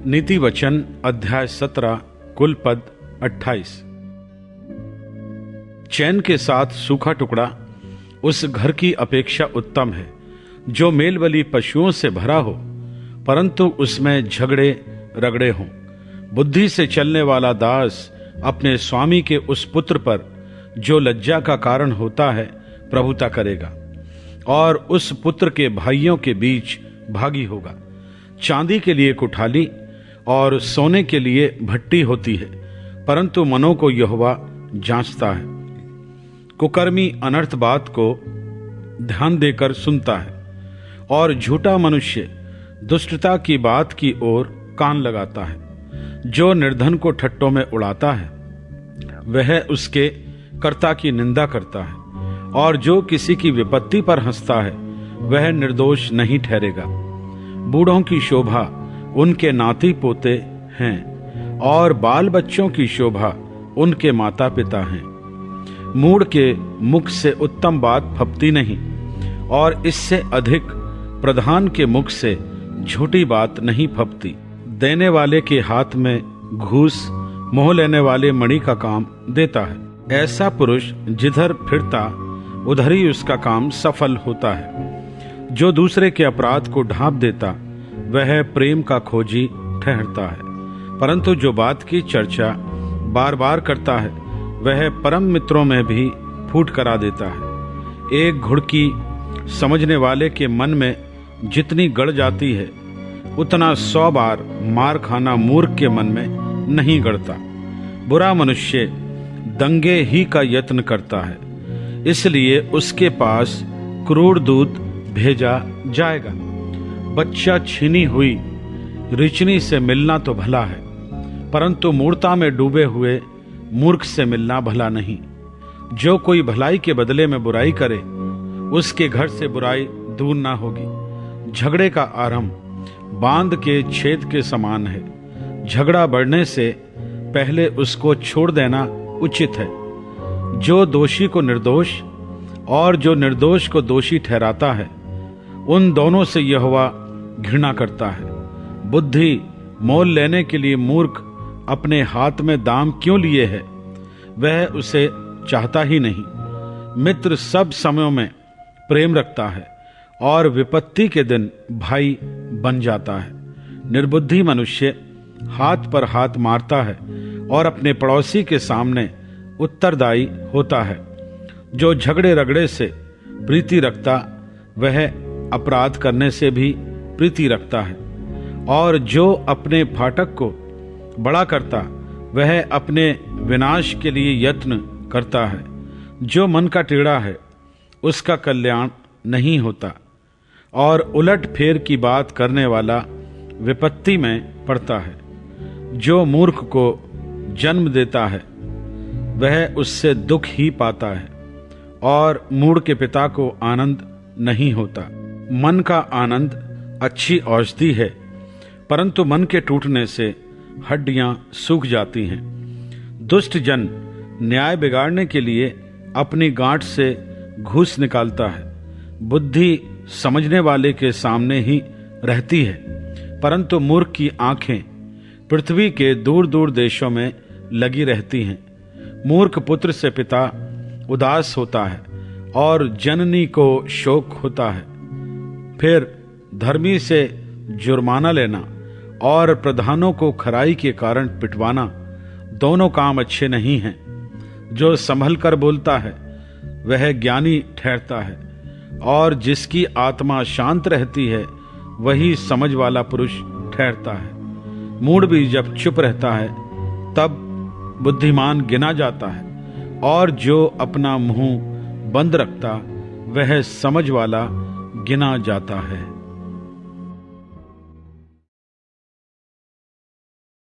नीति वचन अध्याय 17 कुल पद 28। चैन के साथ सूखा टुकड़ा उस घर की अपेक्षा उत्तम है जो मेलबली पशुओं से भरा हो, परंतु उसमें झगड़े रगड़े हों। बुद्धि से चलने वाला दास अपने स्वामी के उस पुत्र पर जो लज्जा का कारण होता है प्रभुता करेगा, और उस पुत्र के भाइयों के बीच भागी होगा। चांदी के लिए कुठाली और सोने के लिए भट्टी होती है, परंतु मनों को यहोवा जांचता है। कुकर्मी अनर्थ बात को ध्यान देकर सुनता है, और झूठा मनुष्य दुष्टता की बात की ओर कान लगाता है। जो निर्धन को ठट्टों में उड़ाता है वह उसके कर्ता की निंदा करता है, और जो किसी की विपत्ति पर हंसता है वह निर्दोष नहीं ठहरेगा। बूढ़ों की शोभा उनके नाती पोते हैं, और बाल बच्चों की शोभा उनके माता पिता हैं। मूढ़ के मुख से उत्तम बात फबती नहीं, और इससे अधिक प्रधान के मुख से झूठी बात नहीं फबती। देने वाले के हाथ में घूस मोह लेने वाले मणि का काम देता है। ऐसा पुरुष जिधर फिरता उधर ही उसका काम सफल होता है। जो दूसरे के अपराध को ढांप देता वह प्रेम का खोजी ठहरता है, परंतु जो बात की चर्चा बार बार करता है वह परम मित्रों में भी फूट करा देता है। एक घुड़की समझने वाले के मन में जितनी गड़ जाती है उतना 100 बार मार खाना मूर्ख के मन में नहीं गड़ता। बुरा मनुष्य दंगे ही का यत्न करता है, इसलिए उसके पास क्रूर दूत भेजा जाएगा। बच्चा छीनी हुई रिचनी से मिलना तो भला है, परंतु मूर्खता में डूबे हुए मूर्ख से मिलना भला नहीं। जो कोई भलाई के बदले में बुराई करे उसके घर से बुराई दूर ना होगी। झगड़े का आरंभ बांध के छेद के समान है। झगड़ा बढ़ने से पहले उसको छोड़ देना उचित है। जो दोषी को निर्दोष और जो निर्दोष को दोषी ठहराता है उन दोनों से यहोवा घृणा करता है। बुद्धि मोल लेने के लिए मूर्ख अपने हाथ में दाम क्यों लिए है, वह उसे चाहता ही नहीं। मित्र सब समयों में प्रेम रखता है, और विपत्ति के दिन भाई बन जाता है। निर्बुद्धि मनुष्य हाथ पर हाथ मारता है और अपने पड़ोसी के सामने उत्तरदायी होता है। जो झगड़े रगड़े से प्रीति रखता वह अपराध करने से भी प्रीति रखता है, और जो अपने फाटक को बड़ा करता वह अपने विनाश के लिए यत्न करता है। जो मन का टेढ़ा है उसका कल्याण नहीं होता, और उलट फेर की बात करने वाला विपत्ति में पड़ता है। जो मूर्ख को जन्म देता है वह उससे दुख ही पाता है, और मूढ़ के पिता को आनंद नहीं होता। मन का आनंद अच्छी औषधि है, परंतु मन के टूटने से हड्डियां सूख जाती हैं। दुष्ट जन न्याय बिगाड़ने के लिए अपनी गांठ से घूस निकालता है। बुद्धि समझने वाले के सामने ही रहती है, परंतु मूर्ख की आंखें पृथ्वी के दूर दूर देशों में लगी रहती हैं। मूर्ख पुत्र से पिता उदास होता है, और जननी को शोक होता है। फिर धर्मी से जुर्माना लेना और प्रधानों को खराई के कारण पिटवाना दोनों काम अच्छे नहीं हैं। जो संभल कर बोलता है वह ज्ञानी ठहरता है, और जिसकी आत्मा शांत रहती है वही समझ वाला पुरुष ठहरता है। मूढ़ भी जब चुप रहता है तब बुद्धिमान गिना जाता है, और जो अपना मुंह बंद रखता वह समझ वाला गिना जाता है।